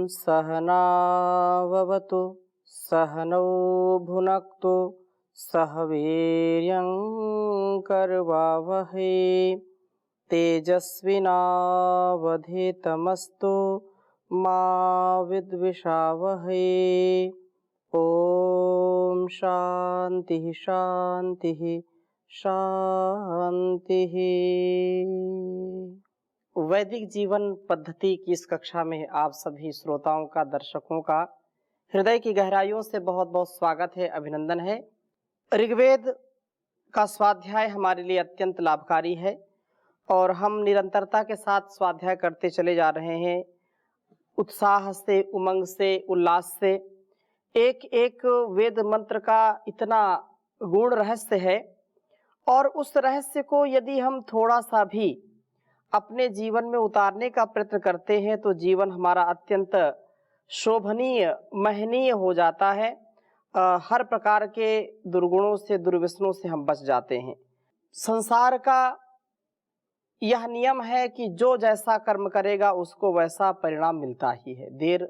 सहनाववतु सहनौ भुनक्तु सह वीर्यं करवावहै तेजस्विनावधीतमस्तु मा विद्विषावहै। ओम शांति शांति शांति। वैदिक जीवन पद्धति की इस कक्षा में आप सभी श्रोताओं का, दर्शकों का हृदय की गहराइयों से बहुत बहुत स्वागत है, अभिनंदन है। ऋग्वेद का स्वाध्याय हमारे लिए अत्यंत लाभकारी है और हम निरंतरता के साथ स्वाध्याय करते चले जा रहे हैं, उत्साह से, उमंग से, उल्लास से। एक एक वेद मंत्र का इतना गूढ़ रहस्य है और उस रहस्य को यदि हम थोड़ा सा भी अपने जीवन में उतारने का प्रयत्न करते हैं तो जीवन हमारा अत्यंत शोभनीय, महनीय हो जाता है। हर प्रकार के दुर्गुणों से, दुर्व्यसनों से हम बच जाते हैं। संसार का यह नियम है कि जो जैसा कर्म करेगा उसको वैसा परिणाम मिलता ही है। देर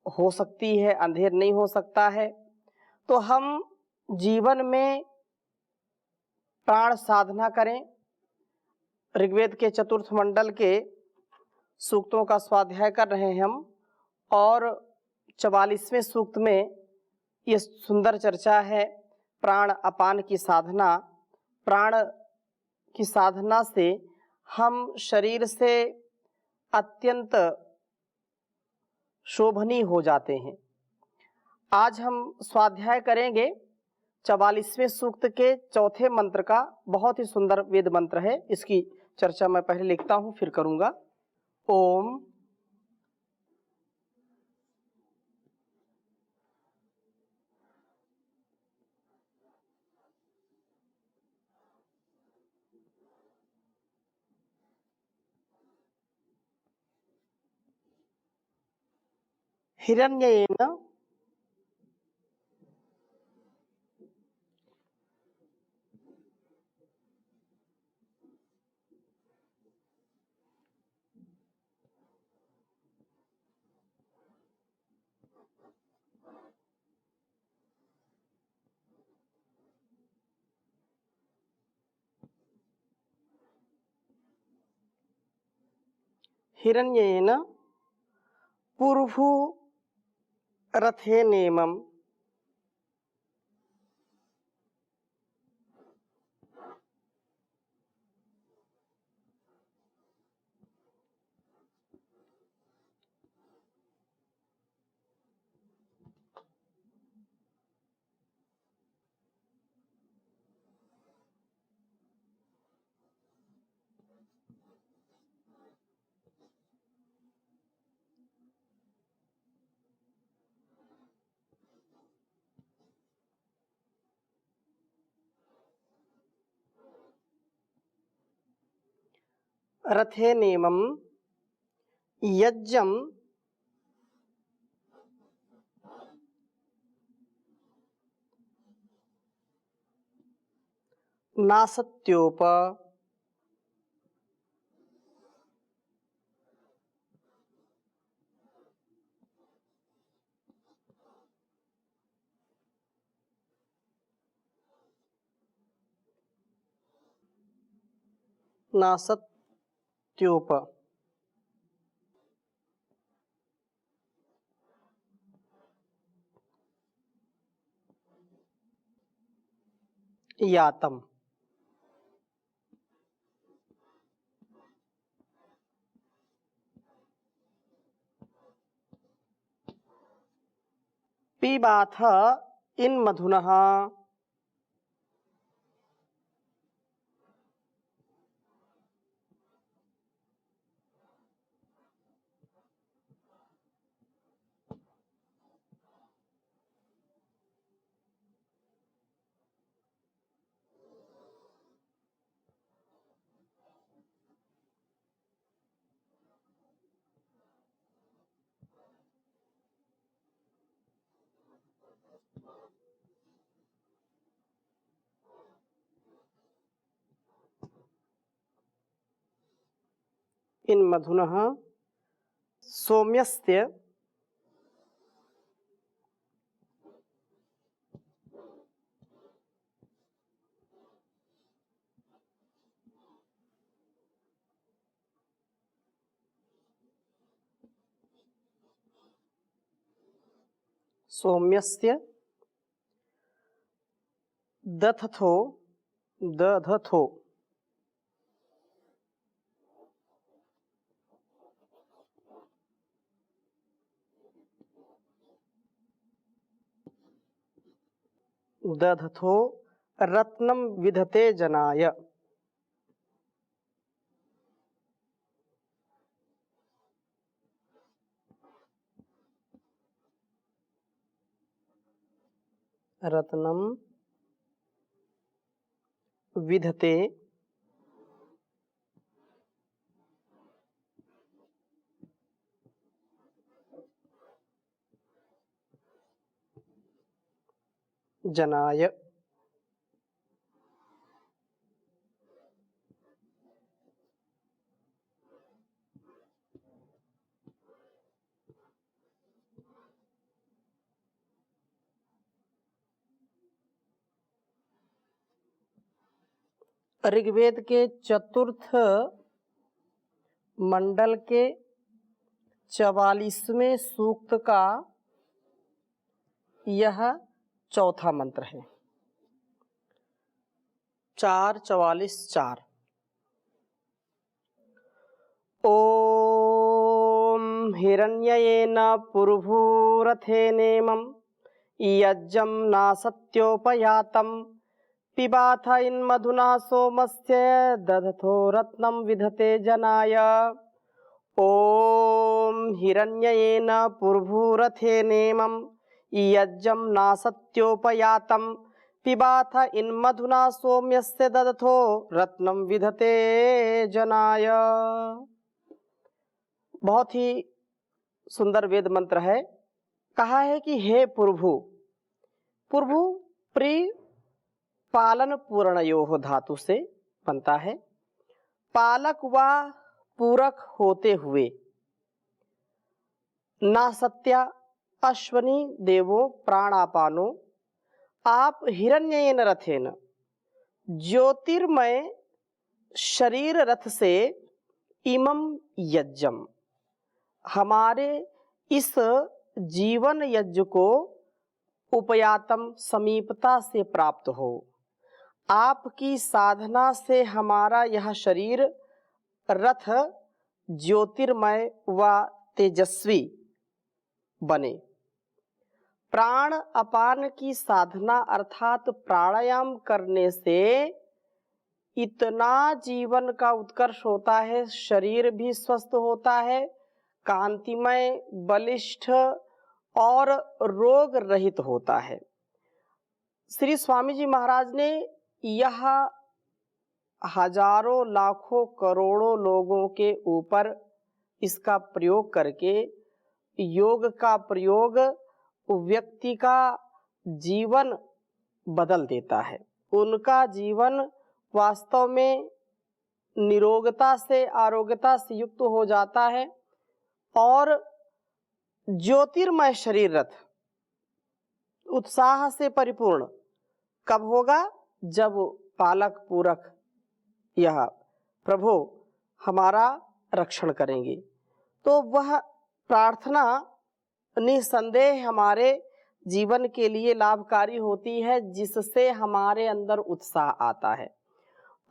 हो सकती है, अंधेर नहीं हो सकता है। तो हम जीवन में प्राण साधना करें। ऋग्वेद के चतुर्थ मंडल के सूक्तों का स्वाध्याय कर रहे हैं हम और 44वें सूक्त में यह सुंदर चर्चा है, प्राण अपान की साधना। प्राण की साधना से हम शरीर से अत्यंत शोभनीय हो जाते हैं। आज हम स्वाध्याय करेंगे 44वें सूक्त के चौथे मंत्र का। बहुत ही सुंदर वेद मंत्र है, इसकी चर्चा मैं पहले लिखता हूं फिर करूंगा। ओम हिरण्येन हिरण्येन पुरुहु रथे नेमम रथे नेमम यज्ञम नासत्योप नासत्योप यातम। पिबाथ इन मधुनः इन मधुनः सौम्यस्य सौम्यस्य दधथो दधथो दधथो रत्नं विधते जनाय। रत्नं विधते जनाय। ऋग्वेद के चतुर्थ मंडल के 44वें सूक्त का यह चौथा मंत्र है। 4:44 ओम हिरण्ययेन पुरुभूरथेनेमं यज्जं नासत्योपयातं पिबाथ इन्मधुना सोमस्य दधथो रत्नं विधते जनाय। ओम हिरण्ययेन पुरुभूरथेनेमं यज्जं नासत्योपयातं पिबाथ इन्मधुना सोम्यस्य दधथो रत्नं विधते जनाय। बहुत ही सुंदर वेद मंत्र है। कहा है कि हे पुरभु, पुरभु प्रिय पालन पूर्णयोः धातु से बनता है। पालक व पूरक होते हुए ना सत्या अश्वनी देवो प्राणापानो आप हिरण्ययेन रथेन ज्योतिर्मय शरीर रथ से इमं यज्ञम हमारे इस जीवन यज्ञ को उपयातम समीपता से प्राप्त हो। आपकी साधना से हमारा यह शरीर रथ ज्योतिर्मय व तेजस्वी बने। प्राण अपान की साधना अर्थात प्राणायाम करने से इतना जीवन का उत्कर्ष होता है, शरीर भी स्वस्थ होता है, कांतिमय, बलिष्ठ और रोग रहित होता है। श्री स्वामी जी महाराज ने यह हजारों लाखों करोड़ों लोगों के ऊपर इसका प्रयोग करके योग का प्रयोग व्यक्ति का जीवन बदल देता है। उनका जीवन वास्तव में निरोगता से आरोग्यता से युक्त हो जाता है और ज्योतिर्मय शरीर रथ उत्साह से परिपूर्ण कब होगा? जब पालक पूरक यह प्रभु हमारा रक्षण करेंगे। तो वह प्रार्थना निसंदेह हमारे जीवन के लिए लाभकारी होती है, जिससे हमारे अंदर उत्साह आता है।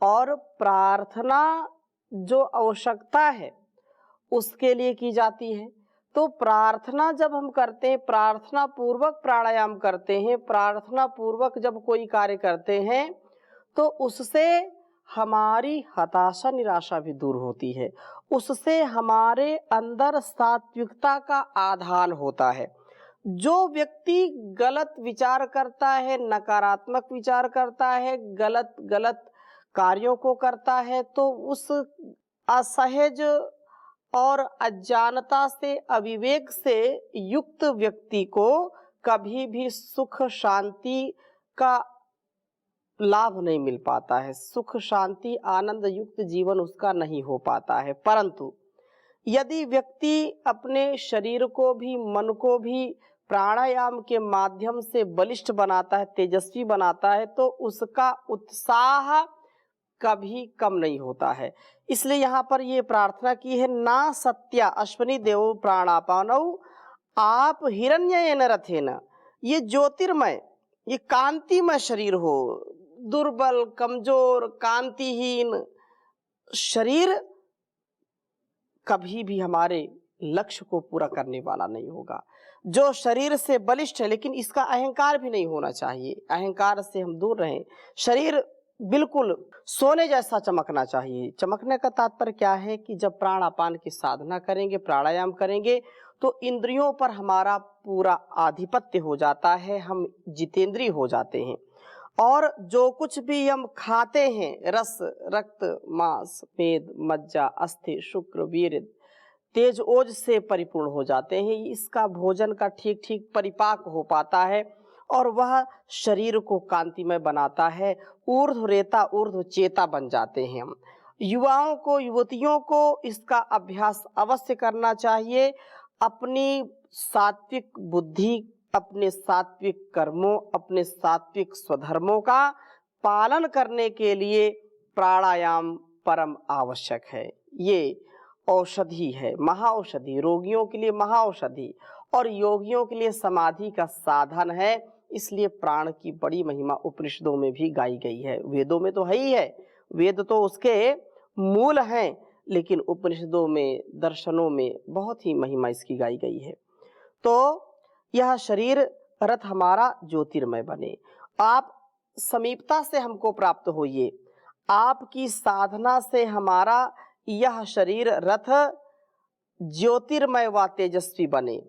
और प्रार्थना जो आवश्यकता है उसके लिए की जाती है। तो प्रार्थना जब हम करते हैं, प्रार्थना पूर्वक प्राणायाम करते हैं, प्रार्थना पूर्वक जब कोई कार्य करते हैं तो उससे हमारी हताशा निराशा भी दूर होती है। उससे हमारे अंदर सात्विकता का आधान होता है। जो व्यक्ति गलत विचार करता है, नकारात्मक विचार करता है, गलत गलत कार्यों को करता है, तो उस असहज और अज्ञानता से, अविवेक से युक्त व्यक्ति को कभी भी सुख शांति का लाभ नहीं मिल पाता है। सुख शांति आनंद युक्त जीवन उसका नहीं हो पाता है। परंतु यदि व्यक्ति अपने शरीर को भी मन को भी प्राणायाम के माध्यम से बलिष्ठ बनाता है, तेजस्वी बनाता है, तो उसका उत्साह कभी कम नहीं होता है। इसलिए यहाँ पर ये प्रार्थना की है, ना सत्या अश्वनी देव प्राणापानौ आप हिरण्ययेन रथेन ये ज्योतिर्मय, ये कांतिमय शरीर हो। दुर्बल, कमजोर, कांतिहीन शरीर कभी भी हमारे लक्ष्य को पूरा करने वाला नहीं होगा। जो शरीर से बलिष्ठ है, लेकिन इसका अहंकार भी नहीं होना चाहिए, अहंकार से हम दूर रहें। शरीर बिल्कुल सोने जैसा चमकना चाहिए। चमकने का तात्पर्य क्या है कि जब प्राणापान की साधना करेंगे, प्राणायाम करेंगे, तो इंद्रियों पर हमारा पूरा आधिपत्य हो जाता है, हम जितेंद्रिय हो जाते हैं। और जो कुछ भी हम खाते हैं, रस, रक्त, मांस, मेद, मज्जा, अस्थि, शुक्र, वीर्य, तेज, ओज से परिपूर्ण हो जाते हैं। इसका भोजन का ठीक ठीक परिपाक हो पाता है और वह शरीर को कांतिमय बनाता है। ऊर्ध्व रेता ऊर्ध्व चेता बन जाते हैं हम। युवाओं को, युवतियों को इसका अभ्यास अवश्य करना चाहिए। अपनी सात्विक बुद्धि, अपने सात्विक कर्मों, अपने सात्विक स्वधर्मों का पालन करने के लिए प्राणायाम परम आवश्यक है। ये औषधि है, महाऔषधि, रोगियों के लिए महाऔषधि और योगियों के लिए समाधि का साधन है। इसलिए प्राण की बड़ी महिमा उपनिषदों में भी गाई गई है। वेदों में तो है ही है, वेद तो उसके मूल हैं, लेकिन उपनिषदों में, दर्शनों में बहुत ही महिमा इसकी गाई गई है। तो यह शरीर रथ हमारा ज्योतिर्मय बने। आप समीपता से हमको प्राप्त होइए, आपकी साधना से हमारा यह शरीर रथ ज्योतिर्मय व तेजस्वी बने।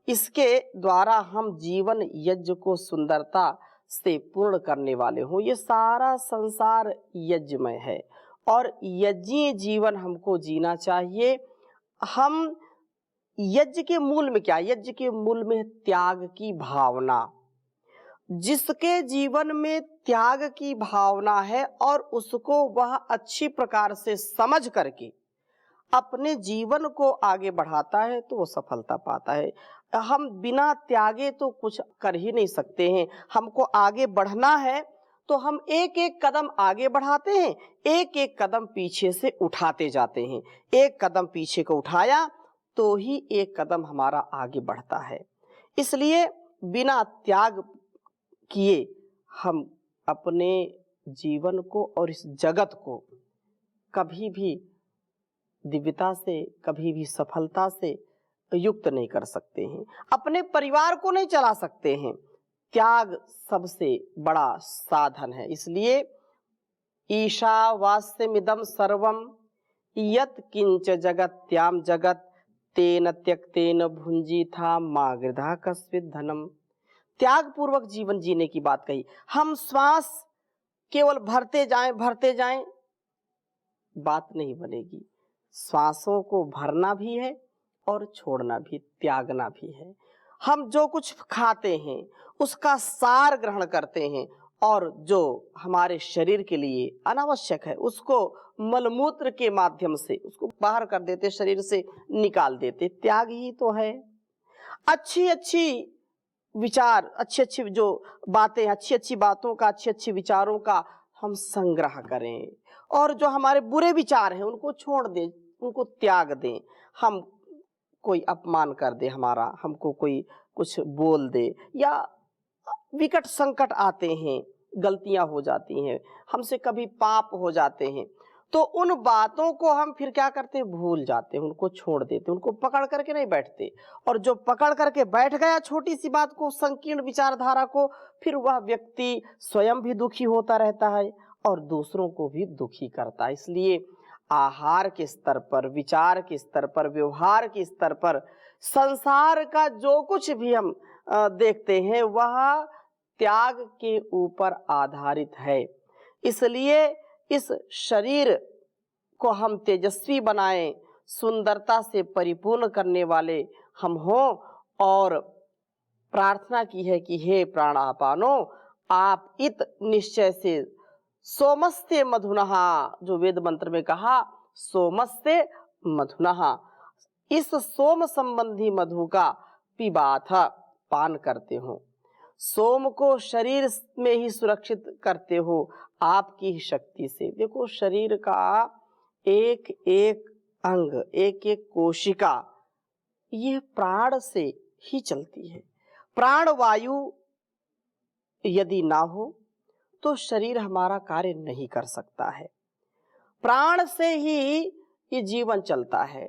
इसके द्वारा हम जीवन यज्ञ को सुंदरता से पूर्ण करने वाले हों। ये सारा संसार यज्ञमय है और यज्ञीय जीवन हमको जीना चाहिए। हम यज्ञ के मूल में क्या? यज्ञ के मूल में त्याग की भावना। जिसके जीवन में त्याग की भावना है और उसको वह अच्छी प्रकार से समझ करके अपने जीवन को आगे बढ़ाता है, तो वो सफलता पाता है। हम बिना त्यागे तो कुछ कर ही नहीं सकते हैं। हमको आगे बढ़ना है तो हम एक एक कदम आगे बढ़ाते हैं, एक एक कदम पीछे से उठाते जाते हैं। एक कदम पीछे को उठाया तो ही एक कदम हमारा आगे बढ़ता है। इसलिए बिना त्याग किए हम अपने जीवन को और इस जगत को कभी भी दिव्यता से, कभी भी सफलता से युक्त नहीं कर सकते हैं। अपने परिवार को नहीं चला सकते हैं। त्याग सबसे बड़ा साधन है। इसलिए ईशावास्यमिदं सर्वं यत् किंच जगत्याम जगत तेन त्यक्तेन भुंजीथा मा गृधा कस्मिद् धनम। त्याग पूर्वक जीवन जीने की बात कही। हम श्वास केवल भरते जाएं, बात नहीं बनेगी। श्वासों को भरना भी है और छोड़ना भी, त्यागना भी है। हम जो कुछ खाते हैं उसका सार ग्रहण करते हैं और जो हमारे शरीर के लिए अनावश्यक है उसको मलमूत्र के माध्यम से उसको बाहर कर देते, शरीर से निकाल देते। त्याग ही तो है। अच्छी अच्छी विचार, अच्छी अच्छी जो बातें, अच्छी अच्छी बातों का, अच्छी अच्छी विचारों का हम संग्रह करें और जो हमारे बुरे विचार हैं उनको छोड़ दें, उनको त्याग दें। हम कोई अपमान कर दे हमारा, हमको कोई कुछ बोल दे या विकट संकट आते हैं, गलतियां हो जाती हैं, हमसे कभी पाप हो जाते हैं, तो उन बातों को हम फिर क्या करते हैं? भूल जाते हैं, उनको छोड़ देते, उनको पकड़ करके नहीं बैठते। और जो पकड़ करके बैठ गया छोटी सी बात को, संकीर्ण विचारधारा को, फिर वह व्यक्ति स्वयं भी दुखी होता रहता है और दूसरों को भी दुखी करता है। इसलिए आहार के स्तर पर, विचार के स्तर पर, व्यवहार के स्तर पर संसार का जो कुछ भी हम देखते हैं वह त्याग के ऊपर आधारित है। इसलिए इस शरीर को हम तेजस्वी बनाएं, सुंदरता से परिपूर्ण करने वाले हम हों और प्रार्थना की है कि हे प्राणापानो, आप इत निश्चय से सोमस्ते मधुनहा, जो वेद मंत्र में कहा सोमस्ते मधुनहा, इस सोम संबंधी मधु का पिबाथ, पान करते हो। सोम को शरीर में ही सुरक्षित करते हो आपकी ही शक्ति से। देखो शरीर का एक एक अंग, एक एक कोशिका ये प्राण से ही चलती है। प्राणवायु यदि ना हो तो शरीर हमारा कार्य नहीं कर सकता है। प्राण से ही ये जीवन चलता है।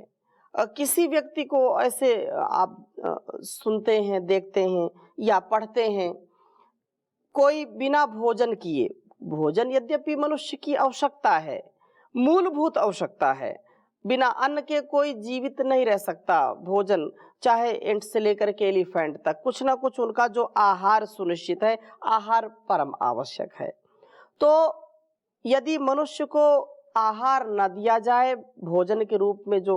किसी व्यक्ति को ऐसे आप सुनते हैं, देखते हैं या पढ़ते हैं, कोई बिना भोजन किए, भोजन यद्यपि मनुष्य की आवश्यकता है, मूलभूत आवश्यकता है, बिना अन्न के कोई जीवित नहीं रह सकता। भोजन चाहे एंट से लेकर के एलिफेंट तक कुछ ना कुछ उनका जो आहार सुनिश्चित है, आहार परम आवश्यक है। तो यदि मनुष्य को आहार न दिया जाए, भोजन के रूप में जो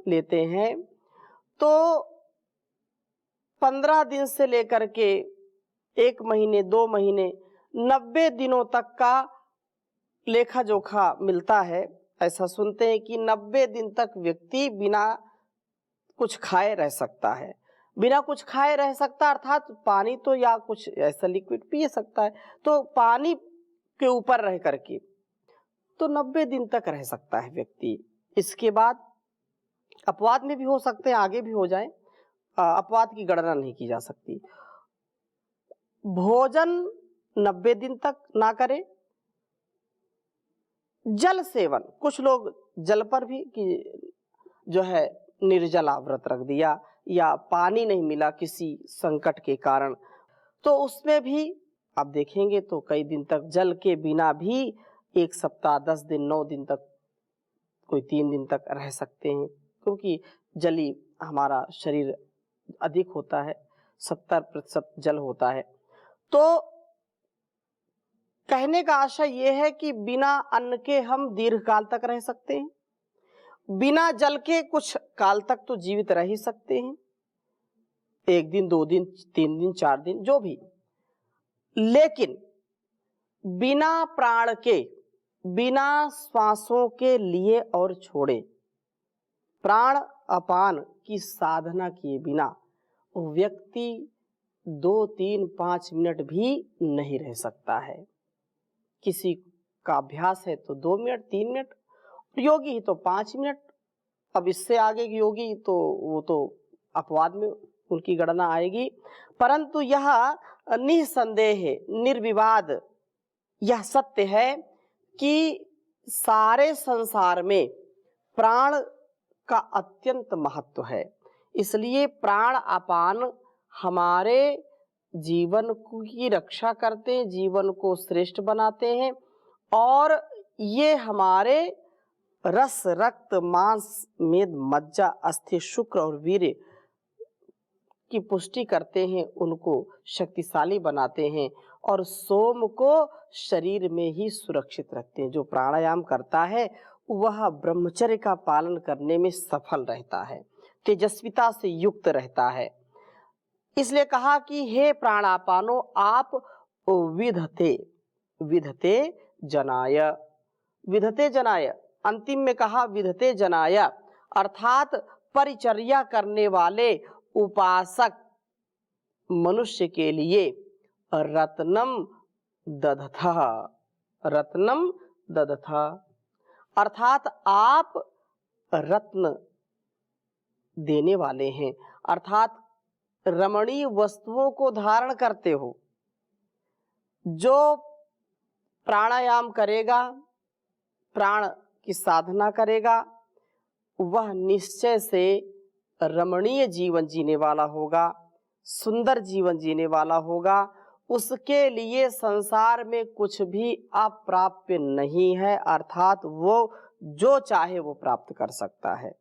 लेते हैं, तो 15 दिन से लेकर के 1 महीने, 2 महीने, 90 दिनों तक का लेखा जोखा मिलता है। ऐसा सुनते हैं कि 90 दिन तक व्यक्ति बिना कुछ खाए रह सकता है। बिना कुछ खाए रह सकता अर्थात पानी तो या कुछ ऐसा लिक्विड पी सकता है, तो पानी के ऊपर रह करके तो 90 दिन तक रह सकता है व्यक्ति। इसके बाद अपवाद में भी हो सकते हैं, आगे भी हो जाए, अपवाद की गणना नहीं की जा सकती। भोजन 90 दिन तक ना करे। जल सेवन, कुछ लोग जल पर भी कि जो है निर्जला व्रत रख दिया या पानी नहीं मिला किसी संकट के कारण, तो उसमें भी आप देखेंगे तो कई दिन तक जल के बिना भी 1 सप्ताह, 10 दिन, 9 दिन तक, कोई 3 दिन तक रह सकते हैं, क्योंकि जली हमारा शरीर अधिक होता है, 70% जल होता है। तो कहने का आशय यह है कि बिना अन्न के हम दीर्घ काल तक रह सकते हैं, बिना जल के कुछ काल तक तो जीवित रह ही सकते हैं, 1 दिन, 2 दिन, 3 दिन, 4 दिन, जो भी। लेकिन बिना प्राण के, बिना श्वासों के लिए और छोड़े, प्राण अपान की साधना किए बिना व्यक्ति 2, 3, 5 मिनट भी नहीं रह सकता है। किसी का अभ्यास है तो 2 मिनट, 3 मिनट, योगी ही तो 5 मिनट। अब इससे आगे की योगी तो वो तो अपवाद में उनकी गणना आएगी। परंतु यह निसंदेह, निर्विवाद यह सत्य है कि सारे संसार में प्राण का अत्यंत महत्व है। इसलिए प्राण अपान हमारे जीवन की रक्षा करते हैं, जीवन को श्रेष्ठ बनाते हैं, और ये हमारे रस, रक्त, मांस, मेद, मज्जा, अस्थि, शुक्र और वीर्य की पुष्टि करते हैं, उनको शक्तिशाली बनाते हैं और सोम को शरीर में ही सुरक्षित रखते हैं। जो प्राणायाम करता है वह ब्रह्मचर्य का पालन करने में सफल रहता है, तेजस्विता से युक्त रहता है। इसलिए कहा कि हे प्राणापानो आप विधते, विधते जनाय, विधते जनाय, अंतिम में कहा विधते जनाय, अर्थात परिचर्या करने वाले उपासक मनुष्य के लिए रत्नम दधतः, रत्नम दधतः, अर्थात आप रत्न देने वाले हैं, अर्थात रमणीय वस्तुओं को धारण करते हो। जो प्राणायाम करेगा, प्राण की साधना करेगा, वह निश्चय से रमणीय जीवन जीने वाला होगा, सुंदर जीवन जीने वाला होगा। उसके लिए संसार में कुछ भी अप्राप्य नहीं है, अर्थात वो जो चाहे वो प्राप्त कर सकता है।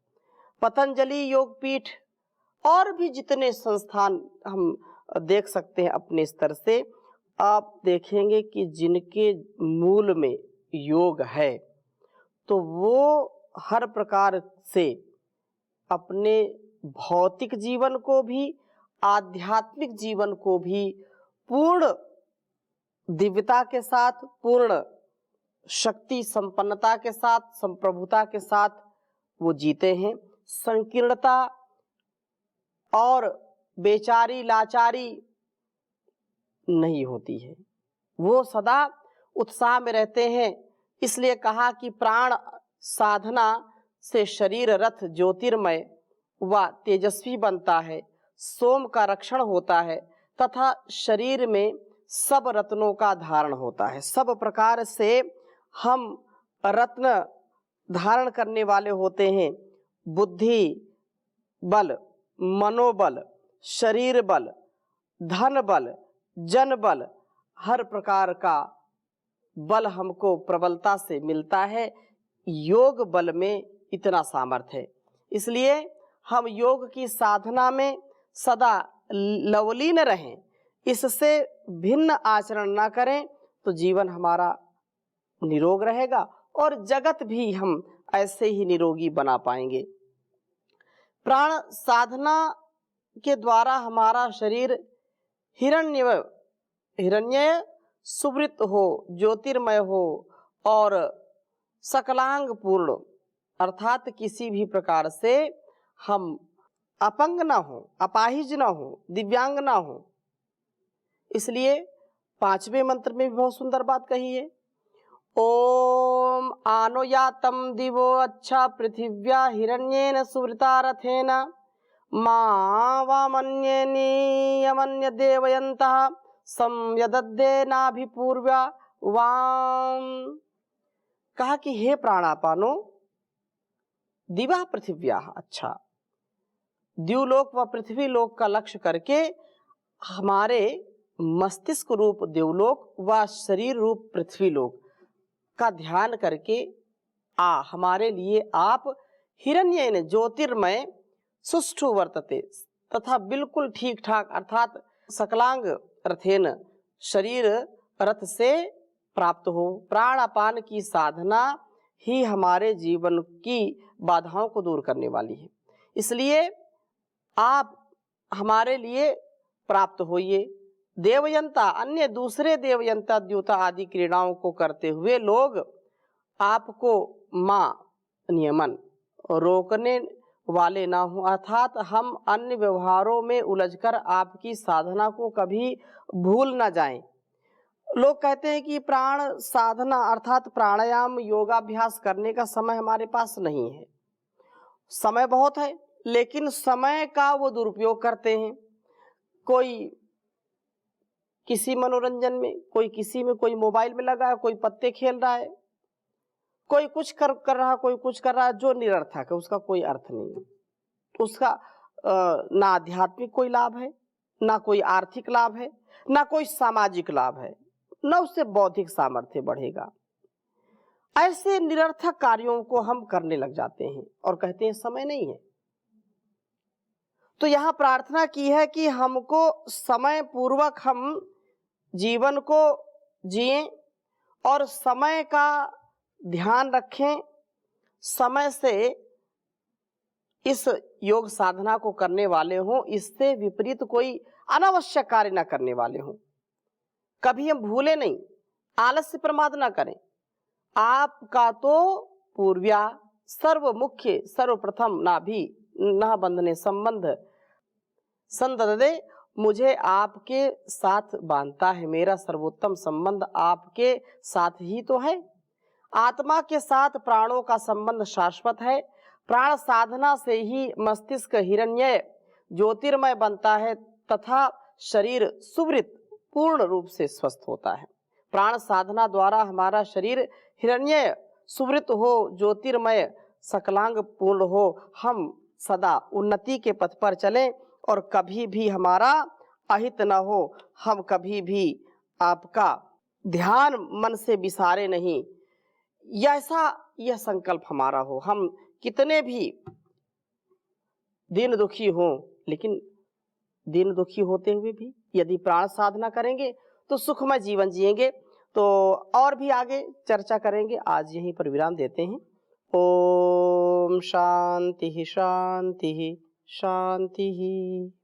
पतंजलि योगपीठ और भी जितने संस्थान हम देख सकते हैं अपने स्तर से, आप देखेंगे कि जिनके मूल में योग है तो वो हर प्रकार से अपने भौतिक जीवन को भी, आध्यात्मिक जीवन को भी पूर्ण दिव्यता के साथ, पूर्ण शक्ति संपन्नता के साथ, संप्रभुता के साथ वो जीते हैं। संकीर्णता और बेचारी लाचारी नहीं होती है, वो सदा उत्साह में रहते हैं। इसलिए कहा कि प्राण साधना से शरीर रथ ज्योतिर्मय व तेजस्वी बनता है, सोम का रक्षण होता है तथा शरीर में सब रत्नों का धारण होता है। सब प्रकार से हम रत्न धारण करने वाले होते हैं। बुद्धि बल, मनोबल, शरीर बल, धन बल, जन बल, हर प्रकार का बल हमको प्रबलता से मिलता है। योग बल में इतना सामर्थ्य है, इसलिए हम योग की साधना में सदा लवलीन रहें। इससे भिन्न आचरण ना करें तो जीवन हमारा निरोग रहेगा और जगत भी हम ऐसे ही निरोगी बना पाएंगे। प्राण साधना के द्वारा हमारा शरीर हिरण्य सुवृत हो, ज्योतिर्मय हो और सकलांग पूर्ण, अर्थात किसी भी प्रकार से हम अपंग ना हो, अपाहिज ना हो, दिव्यांग ना हो। इसलिए 5वें मंत्र में भी बहुत सुंदर बात कही है। ओम आनुयातम दिवो अच्छा पृथिव्या हिरण्येन सुवृता रथेन मा वामन्येनीयमन्य देवयन्तः संयदद्दे नाभिपूर्व्या वाम। कहा कि हे प्राणापानो, दिवा पृथिव्या अच्छा, द्युलोक व पृथ्वी लोक का लक्ष्य करके हमारे मस्तिष्क रूप देवलोक व शरीर रूप पृथ्वी लोक का ध्यान करके हमारे लिए आप हिरण्येन ज्योतिर्मय सुष्ठु वर्तते तथा बिल्कुल ठीक ठाक अर्थात सकलांग रथेन शरीर रथ से प्राप्त हो। प्राणापान की साधना ही हमारे जीवन की बाधाओं को दूर करने वाली है। इसलिए आप हमारे लिए प्राप्त होइए। देवयंता, अन्य दूसरे देवयंता द्यूता आदि क्रीड़ाओं को करते हुए लोग आपको नियमन रोकने वाले ना हो, अर्थात हम अन्य व्यवहारों में उलझकर आपकी साधना को कभी भूल ना जाएं। लोग कहते हैं कि प्राण साधना अर्थात प्राणायाम योगाभ्यास करने का समय हमारे पास नहीं है। समय बहुत है, लेकिन समय का वो दुरुपयोग करते हैं। कोई किसी मनोरंजन में, कोई किसी में, कोई मोबाइल में लगा है, कोई पत्ते खेल रहा है, कोई कुछ कर रहा, कोई कुछ कर रहा है जो निरर्थक है, उसका कोई अर्थ नहीं है। उसका ना आध्यात्मिक कोई लाभ है, ना कोई आर्थिक लाभ है, ना कोई सामाजिक लाभ है, न उससे बौद्धिक सामर्थ्य बढ़ेगा। ऐसे निरर्थक कार्यों को हम करने लग जाते हैं और कहते हैं समय नहीं है। तो यहाँ प्रार्थना की है कि हमको समय पूर्वक हम जीवन को जिएं और समय का ध्यान रखें, समय से इस योग साधना को करने वाले हों, इससे विपरीत कोई अनावश्यक कार्य न करने वाले हों। कभी हम भूले नहीं, आलस्य प्रमाद ना करें। आपका तो पूर्व्या सर्व मुख्य सर्वप्रथम नाभि न बंधने संबंध संददे, मुझे आपके साथ बांधता है, मेरा सर्वोत्तम संबंध आपके साथ ही तो है। आत्मा के साथ प्राणों का संबंध शाश्वत है। प्राण साधना से ही मस्तिष्क हिरण्य ज्योतिर्मय बनता है तथा शरीर सुवृत पूर्ण रूप से स्वस्थ होता है। प्राण साधना द्वारा हमारा शरीर हिरण्य सुवृत हो, ज्योतिर्मय सकलांग पूर्ण हो, हम सदा उन्नति के पथ पर चलें और कभी भी हमारा अहित न हो, हम कभी भी आपका ध्यान मन से बिसारे नहीं, ऐसा यह संकल्प हमारा हो। हम कितने भी दीन दुखी हों, लेकिन दीन दुखी होते हुए भी यदि प्राण साधना करेंगे तो सुखमय जीवन जिएंगे। तो और भी आगे चर्चा करेंगे, आज यहीं पर विराम देते हैं। ओम शांति शांति शांति।